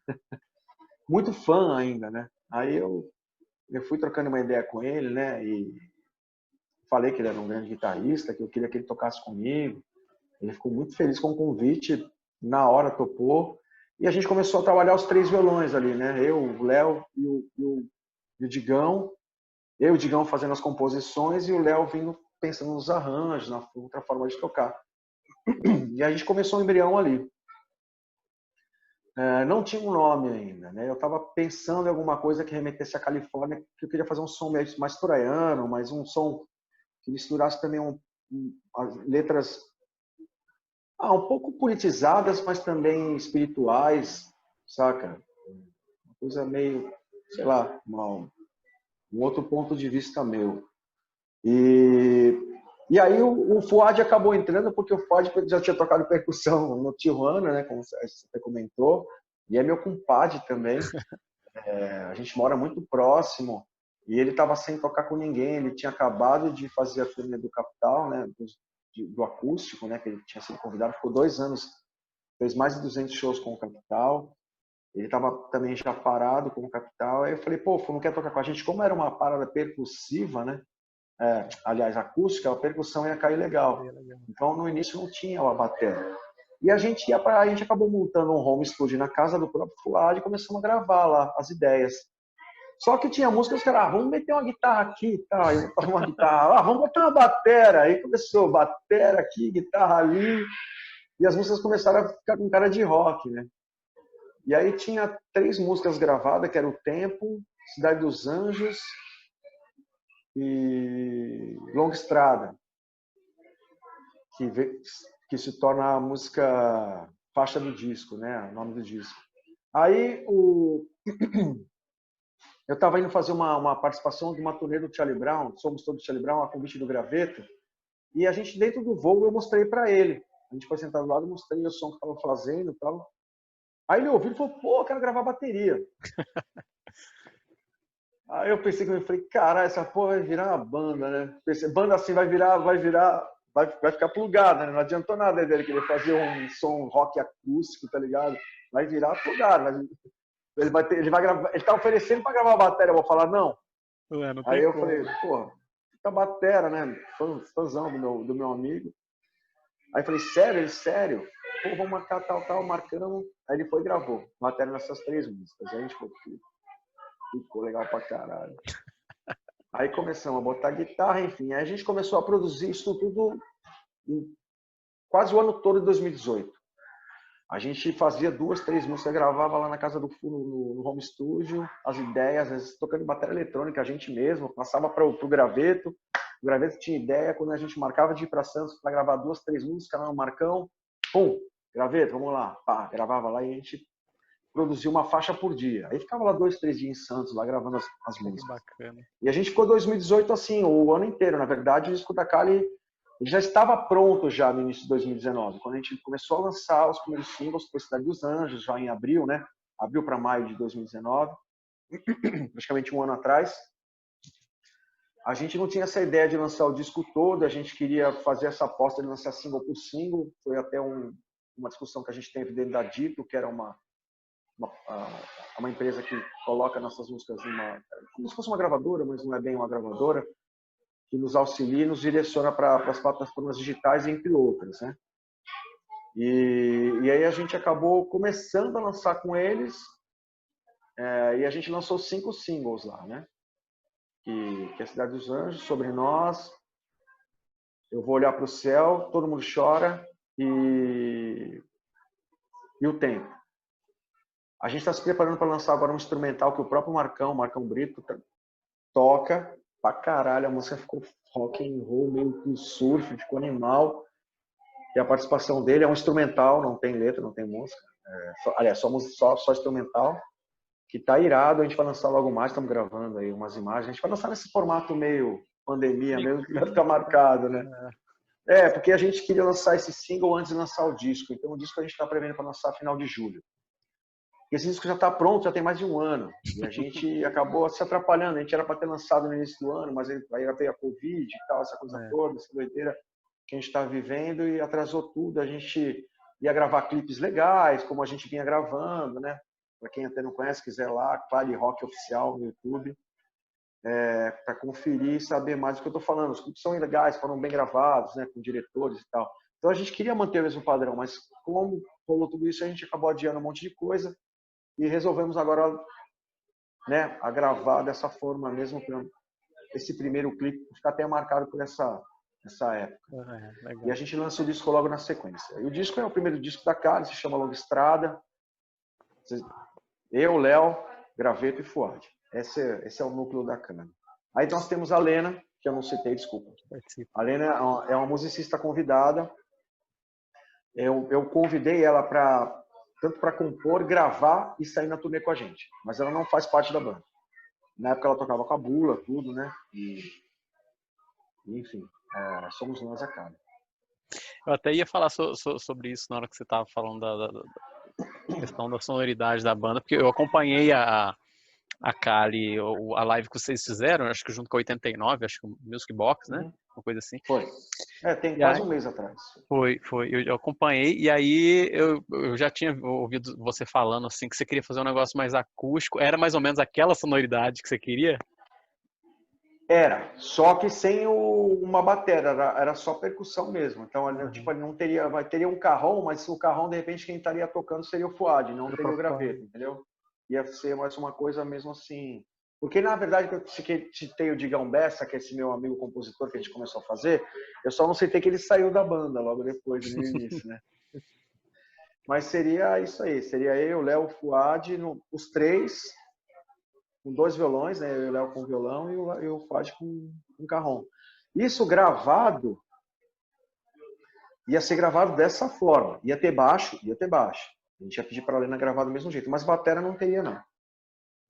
muito fã ainda, né? Aí eu fui trocando uma ideia com ele, né? E falei que ele era um grande guitarrista, que eu queria que ele tocasse comigo. Ele ficou muito feliz com o convite, na hora topou. E a gente começou a trabalhar os 3 violões ali, né? Eu, o Léo e o Digão. Eu e o Digão fazendo as composições e o Léo vindo pensando nos arranjos, na outra forma de tocar. E a gente começou o embrião ali. Não tinha um nome ainda, né? Eu estava pensando em alguma coisa que remetesse à Califórnia, que eu queria fazer um som mais praiano, mas um som que misturasse também as letras um pouco politizadas, mas também espirituais, saca? Uma coisa meio, sei lá, um outro ponto de vista meu. E aí o Fuad acabou entrando, porque o Fuad já tinha tocado percussão no Tijuana, né, como você comentou, e é meu compadre também. A gente mora muito próximo, e ele estava sem tocar com ninguém, ele tinha acabado de fazer a turnê do Capital, né, do acústico, né, que ele tinha sido convidado, ficou 2 anos, fez mais de 200 shows com o Capital. Ele estava também já parado com o Capital. Aí eu falei, pô, não quer tocar com a gente? Como era uma parada percussiva, né? Aliás, acústica, a percussão ia cair legal. Então, no início não tinha a bateria. E a gente acabou montando um home studio na casa do próprio Fuad e começamos a gravar lá as ideias. Só que tinha músicas que era, vamos meter uma guitarra aqui, tá? Eu botava uma guitarra, vamos botar uma batera. Aí começou, batera aqui, guitarra ali. E as músicas começaram a ficar com cara de rock, né? E aí tinha 3 músicas gravadas, que era O Tempo, Cidade dos Anjos e Longa Estrada, que se torna a música faixa do disco, né? O nome do disco. Aí eu estava indo fazer uma participação de uma turnê do Charlie Brown, Somos Todos Charlie Brown, a convite do Graveto, e a gente dentro do voo eu mostrei para ele. A gente foi sentado do lado, mostrei o som que estava fazendo e tal. Aí ele ouviu e falou, pô, eu quero gravar bateria. Aí eu pensei que eu falei, caralho, essa porra vai virar uma banda, né? Pensei, banda assim vai ficar plugada, né? Não adiantou nada dele querer fazer um som rock acústico, tá ligado? Vai virar plugado. Ele vai gravar, ele tá oferecendo para gravar a bateria, eu vou falar não. Não Aí tem eu como. falei, porra, fica batera, né? Fãzão do meu amigo. Aí eu falei, sério? Ele, sério? Pô, vamos marcar tal, marcamos. Aí ele foi e gravou bateria nessas 3 músicas. Aí a gente ficou legal pra caralho. Aí começamos a botar guitarra, enfim. Aí a gente começou a produzir isso tudo em quase o ano todo de 2018. A gente fazia 2, 3 músicas, gravava lá na casa do Fu, no home studio, as ideias, às vezes tocando bateria eletrônica, a gente mesmo, passava para o Graveto. O Graveto tinha ideia, quando a gente marcava de ir para Santos para gravar 2, 3 músicas lá no Marcão, pum, Graveto, vamos lá, pá, gravava lá e a gente produzia uma faixa por dia. Aí ficava lá 2, 3 dias em Santos, lá gravando as músicas. Bacana. E a gente ficou 2018 assim, o ano inteiro. Na verdade, o disco da Kali já estava pronto já no início de 2019, quando a gente começou a lançar os primeiros singles para Cidade dos Anjos, já em abril, né? Abril para maio de 2019, praticamente um ano atrás. A gente não tinha essa ideia de lançar o disco todo, a gente queria fazer essa aposta de lançar single por single. Foi até uma discussão que a gente teve dentro da Dito, que era uma empresa que coloca nossas músicas como se fosse uma gravadora, mas não é bem uma gravadora, que nos auxilia e nos direciona para as plataformas digitais, entre outras, né? E aí a gente acabou começando a lançar com eles, e a gente lançou 5 singles lá, né? Que é a Cidade dos Anjos, Sobre Nós, Eu Vou Olhar para o Céu, Todo Mundo Chora e O Tempo. A gente está se preparando para lançar agora um instrumental que o próprio Marcão Brito, toca pra caralho. A música ficou rock and roll, meio que surf, ficou animal. E a participação dele é um instrumental, não tem letra, não tem música. Aliás, só instrumental, que tá irado. A gente vai lançar logo mais, estamos gravando aí umas imagens. A gente vai lançar nesse formato meio pandemia mesmo, que vai ficar marcado, né? Porque a gente queria lançar esse single antes de lançar o disco. Então o disco a gente está prevendo para lançar final de julho. Esse disco já está pronto, já tem mais de um ano. E a gente acabou se atrapalhando. A gente era para ter lançado no início do ano, mas aí veio a Covid e tal, essa coisa toda, essa doideira que a gente está vivendo, e atrasou tudo. A gente ia gravar clipes legais, como a gente vinha gravando, né? Para quem até não conhece, quiser lá, Kali Rock Oficial no YouTube, para conferir e saber mais do que eu estou falando. Os clipes são legais, foram bem gravados, né? Com diretores e tal. Então a gente queria manter o mesmo padrão, mas como rolou tudo isso, a gente acabou adiando um monte de coisa. E resolvemos agora, né, a gravar dessa forma mesmo, esse primeiro clipe ficar até marcado por essa época. E a gente lança o disco logo na sequência. E o disco é o primeiro disco da Kali, se chama Longa Estrada. Eu, Léo, Graveto e Fuad. Esse é o núcleo da Kali. Aí nós temos a Lena, que eu não citei, desculpa. A Lena é uma musicista convidada. Eu convidei ela tanto para compor, gravar e sair na turnê com a gente. Mas ela não faz parte da banda. Na época ela tocava com a Bula, tudo, né? Enfim, somos nós a Kali. Eu até ia falar sobre isso na hora que você estava falando da questão da sonoridade da banda, porque eu acompanhei a Kali, a live que vocês fizeram, acho que junto com a 89, acho que o Music Box, né? Uma coisa assim. Foi. Tem quase um mês atrás. Foi. Eu acompanhei, e aí eu já tinha ouvido você falando assim, que você queria fazer um negócio mais acústico. Era mais ou menos aquela sonoridade que você queria? Era, só que sem uma bateria, era só percussão mesmo. Então, tipo, não teria um carrão, mas o carrão, de repente, quem estaria tocando seria o Fuad, não teria o Graveto, entendeu? Ia ser mais uma coisa mesmo assim. Porque, na verdade, eu citei o Digão Bessa, que é esse meu amigo compositor que a gente começou a fazer, eu só não citei que ele saiu da banda logo depois, no início, né? Mas seria isso aí, seria eu, o Léo, o Fuad, os três, com 2 violões, né? Eu e o Léo com violão e o Fuad com carrom. Isso gravado, ia ser gravado dessa forma. Ia ter baixo. A gente ia pedir para a Lena gravar do mesmo jeito, mas bateria não teria, não.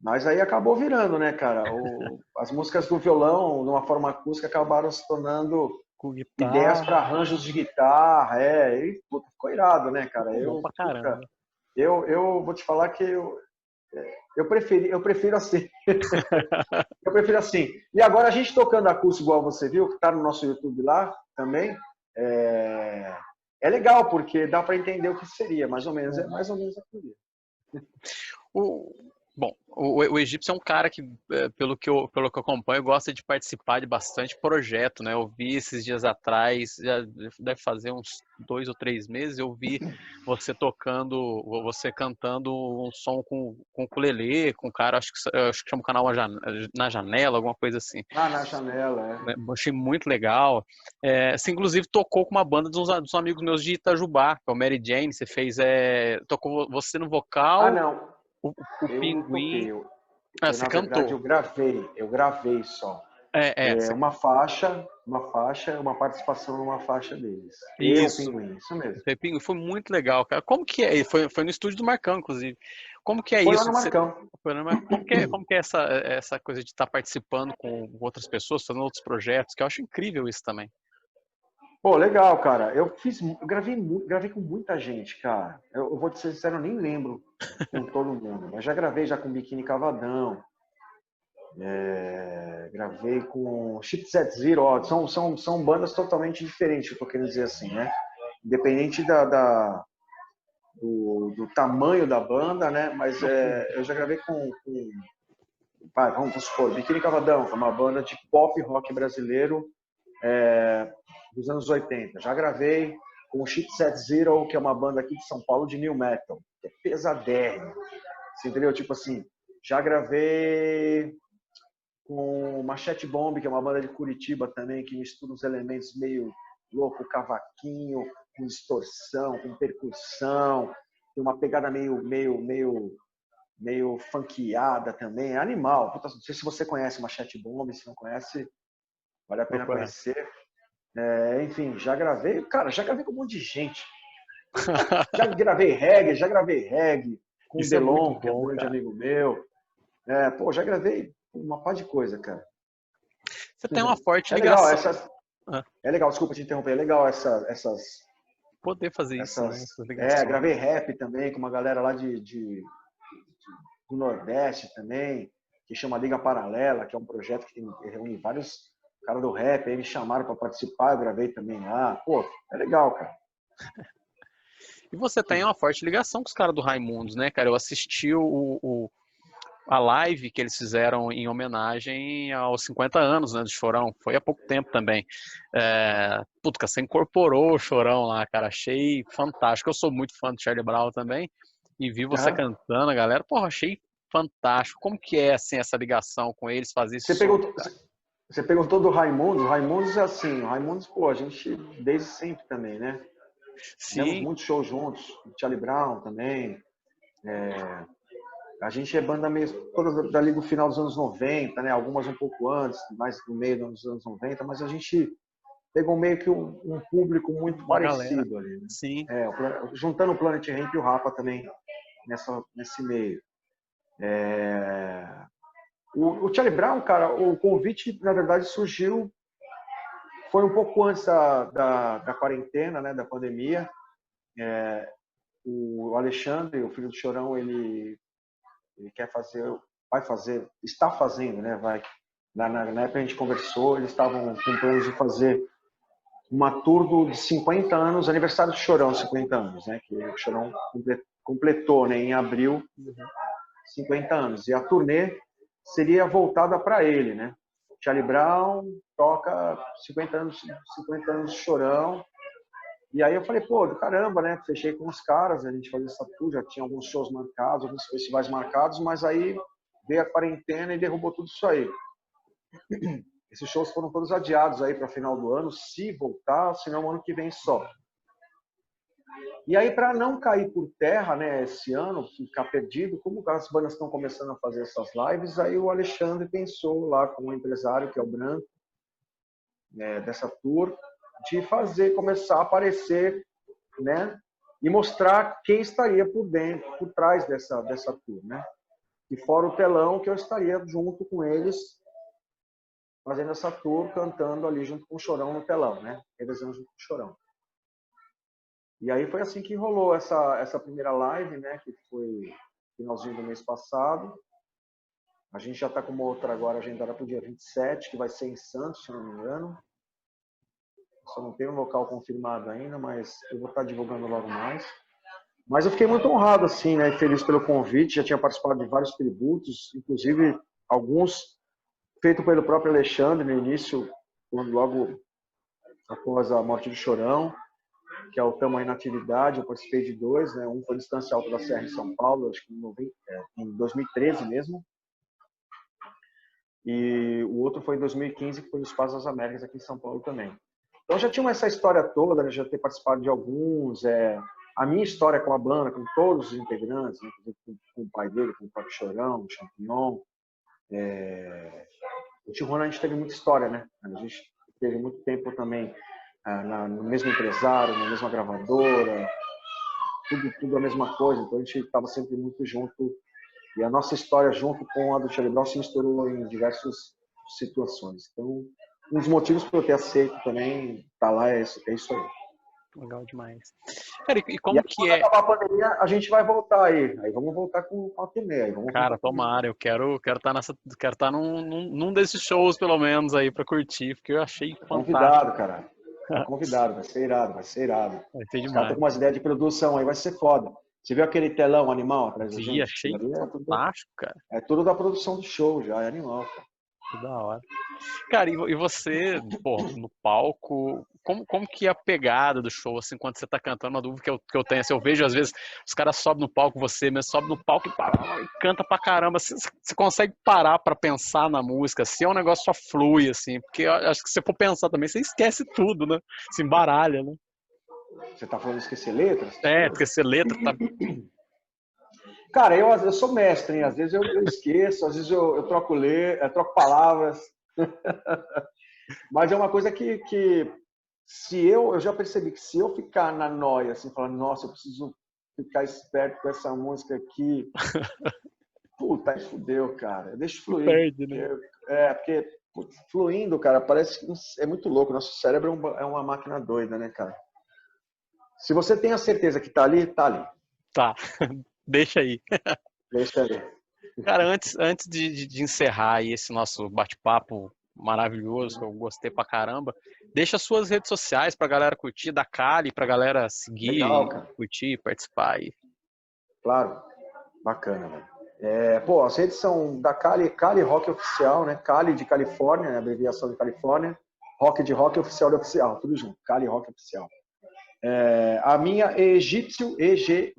Mas aí acabou virando, né, cara? As músicas do violão, de uma forma acústica, acabaram se tornando ideias para arranjos de guitarra. E puta, ficou irado, né, cara? Eu vou te falar que eu prefiro assim. Eu prefiro assim. E agora a gente tocando acústico, igual você viu, que tá no nosso YouTube lá também, é legal, porque dá para entender o que seria, mais ou menos. É mais ou menos aquilo. Bom, o egípcio é um cara que, pelo que eu acompanho, gosta de participar de bastante projeto, né? Eu vi esses dias atrás, já deve fazer uns 2 ou 3 meses, eu vi você cantando um som com ukulele, com um cara, acho que chama o canal Na Janela, alguma coisa assim. Ah, na janela, é. Né? Achei muito legal. Você inclusive tocou com uma banda dos amigos meus de Itajubá, que é o Mary Jane. Você fez, tocou você no Ah, vocal, não, o eu não Pinguim. toquei. Você Na verdade, cantou. eu gravei só. Você, Uma participação numa faixa deles. Eu, isso. Pinguim, isso mesmo. Você, Pinguim, foi muito legal, cara. Como que é? Foi no estúdio do Marcão, inclusive. Como que é Foi lá isso no de ser. Marcão. Como que é essa coisa de estar participando com outras pessoas, fazendo outros projetos, que eu acho incrível isso também. Pô, legal, cara. Eu gravei com muita gente, cara. Eu vou te ser sincero, eu nem lembro com todo mundo. Mas já gravei já com Biquíni Cavadão, gravei com Chipset Zero. Ó, são bandas totalmente diferentes, eu tô querendo dizer assim, né? Independente do tamanho da banda, né? Mas eu já gravei vamos supor, Biquíni Cavadão, que é uma banda de pop rock brasileiro dos anos 80. Já gravei com o Chipset Zero, que é uma banda aqui de São Paulo de new metal, que é pesadérrimo. Você entendeu? Tipo assim, já gravei com Machete Bomb, que é uma banda de Curitiba também, que mistura uns elementos meio louco, cavaquinho, com distorção, com percussão, tem uma pegada meio funkeada também, é animal. Puta, não sei se você conhece Machete Bomb, se não conhece, vale a pena Procurar. conhecer. Enfim, já gravei com um monte de gente. Já gravei reggae com o Isso é muito Delon, que é um bom, grande cara. amigo meu. Já gravei uma par de coisa, cara. Você tem uma forte É legal ligação. essas, Ah, é legal, desculpa te interromper, é legal poder fazer isso, né? essas, Essas ligações. gravei rap também com uma galera lá do Nordeste também, que chama Liga Paralela, que é um projeto que reúne vários caras do rap, aí me chamaram para participar, eu gravei também lá. Pô, é legal, cara. E você tem uma forte ligação com os caras do Raimundos, né, cara? Eu assisti a live que eles fizeram em homenagem aos 50 anos, né, do Chorão. Foi há pouco tempo também. Cara, você incorporou o Chorão lá, cara. Achei fantástico. Eu sou muito fã do Charlie Brown também. E vi você Aham. cantando, a galera. Porra, achei fantástico. Como que é, assim, essa ligação com eles, fazer esse Você som, perguntou, cara? você perguntou do Raimundos. Raimundos é assim, o Raimundos, pô, a gente desde sempre também, né? Fizemos Sim, muitos shows juntos, Charlie Brown também. A gente é banda mesmo, todas dali do final dos anos 90, né? Algumas um pouco antes, mais no meio dos anos 90, mas a gente pegou meio que um público muito uma galera. parecido ali, né? Sim. Juntando o Planet Hemp e o Rapa também nesse meio. O Charlie Brown, cara, o convite, na verdade, surgiu, foi um pouco antes da quarentena, né, da pandemia. O Alexandre, o filho do Chorão, ele quer fazer, vai fazer, está fazendo, né, vai. Na época a gente conversou, eles estavam com planos de fazer uma tour de 50 anos, aniversário do Chorão, 50 anos, né, que o Chorão completou, né, em abril, 50 anos. E a turnê seria voltada para ele, né? Charlie Brown toca 50 anos de Chorão. E aí eu falei, pô, do caramba, né? Fechei com os caras, a gente fazia essa tour, já tinha alguns shows marcados, alguns festivais marcados, mas aí veio a quarentena e derrubou tudo isso aí. Esses shows foram todos adiados aí para final do ano, se voltar, senão ano que vem só. E aí, para não cair por terra, né, esse ano, ficar perdido, como as bandas estão começando a fazer essas lives, aí o Alexandre pensou lá com o empresário, que é o Branco, dessa tour, de começar a aparecer, né, e mostrar quem estaria por dentro, por trás dessa tour, né? E fora o telão, que eu estaria junto com eles, fazendo essa tour, cantando ali junto com o Chorão no telão, né? Revezando junto com o Chorão. E aí foi assim que rolou essa primeira live, né? Que foi finalzinho do mês passado. A gente já está com uma outra agora agendada para o dia 27, que vai ser em Santos, se não me engano. Só não tem um local confirmado ainda, mas eu vou estar divulgando logo mais. Mas eu fiquei muito honrado, assim, né? Feliz pelo convite. Já tinha participado de vários tributos, inclusive alguns feitos pelo próprio Alexandre no início, quando logo após a morte do Chorão, que é o Tamo Aí na Atividade. Eu participei de 2, né? Um foi no Estância Alta da Serra, em São Paulo, acho que em 2013 mesmo. E o outro foi em 2015, que foi no Espaço das Américas, aqui em São Paulo também. Então já tinha essa história toda, né? Já ter participado de alguns. A minha história com a banda, com todos os integrantes, né? Com o pai dele, com o próprio Chorão, o Champignon. O Tijuana a gente teve muita história, né? A gente teve muito tempo também no mesmo empresário, na mesma gravadora, tudo a mesma coisa. Então a gente estava sempre muito junto. E a nossa história junto com a do Charlie Brown se misturou em diversas situações. Então, um dos motivos para eu ter aceito também estar lá é isso aí. Legal demais. Cara, e como que quando é? acabar a pandemia, a gente vai voltar aí. Aí vamos voltar com o Alquimé. Cara, tomara, eu quero estar num desses shows, pelo menos, aí, pra curtir, porque eu achei fantástico. Convidado, cara. Tá convidado, vai ser irado, vai ser irado. Vai ser Os caras demais. estão com umas ideias de produção aí, vai ser foda. Você viu aquele telão animal atrás da gente? Achei fantástico, cara. É tudo da produção do show já, é animal, cara. Que da hora. Cara, e você, pô, no palco, como que é a pegada do show, assim, quando você tá cantando? Uma dúvida que eu tenho, assim, eu vejo, às vezes, os caras sobem no palco, você mesmo sobe no palco e canta pra caramba. Você consegue parar pra pensar na música, assim, é um negócio só flui, assim, porque eu acho que se você for pensar também, você esquece tudo, né? Se embaralha, né? Você tá falando de esquecer letras? Esquecer letra, tá... Cara, eu sou mestre, hein? Às vezes eu esqueço, às vezes eu troco palavras. Mas é uma coisa que se eu já percebi que se eu ficar na noia, assim, falando, nossa, eu preciso ficar esperto com essa música aqui, puta, aí fudeu, cara. Deixa fluir. Perde, né? Porque fluindo, cara, parece que é muito louco. Nosso cérebro é uma máquina doida, né, cara? Se você tem a certeza que tá ali, tá ali. Tá. Deixa aí. Deixa aí. Cara, antes de encerrar aí esse nosso bate-papo maravilhoso, que eu gostei pra caramba, deixa suas redes sociais pra galera curtir, da Kali, pra galera seguir, Legal, curtir, participar aí. Claro. Bacana, velho. As redes são da Kali Rock Oficial, né? Kali de Califórnia, né? Abreviação de Califórnia. Rock de Rock Oficial de Oficial, tudo junto. Kali Rock Oficial. A minha é Egípcio, EGYPCIO,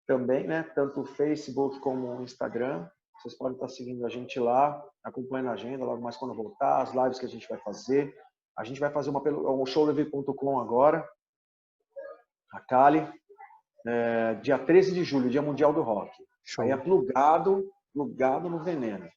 também, né? Tanto o Facebook como o Instagram. Vocês podem estar seguindo a gente lá, acompanhando a agenda, logo mais quando voltar, as lives que a gente vai fazer. A gente vai fazer um showleve.com agora, a Kali, dia 13 de julho, Dia Mundial do Rock. Show. Aí é plugado no veneno.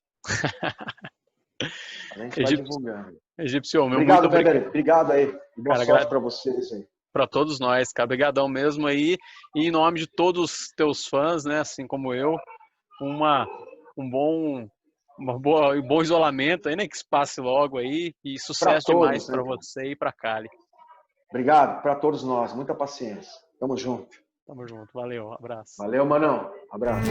A gente vai divulgando. Egípcio, meu, obrigado, muito obrigado. Obrigado aí. Boa sorte para vocês aí. Para todos nós, cara. Obrigadão mesmo aí. E em nome de todos os teus fãs, né, assim como eu, um bom isolamento aí, né, que se passe logo aí. E sucesso demais para você e para Kali. Obrigado para todos nós. Muita paciência. Tamo junto. Tamo junto. Valeu. Abraço. Valeu, Manão. Abraço.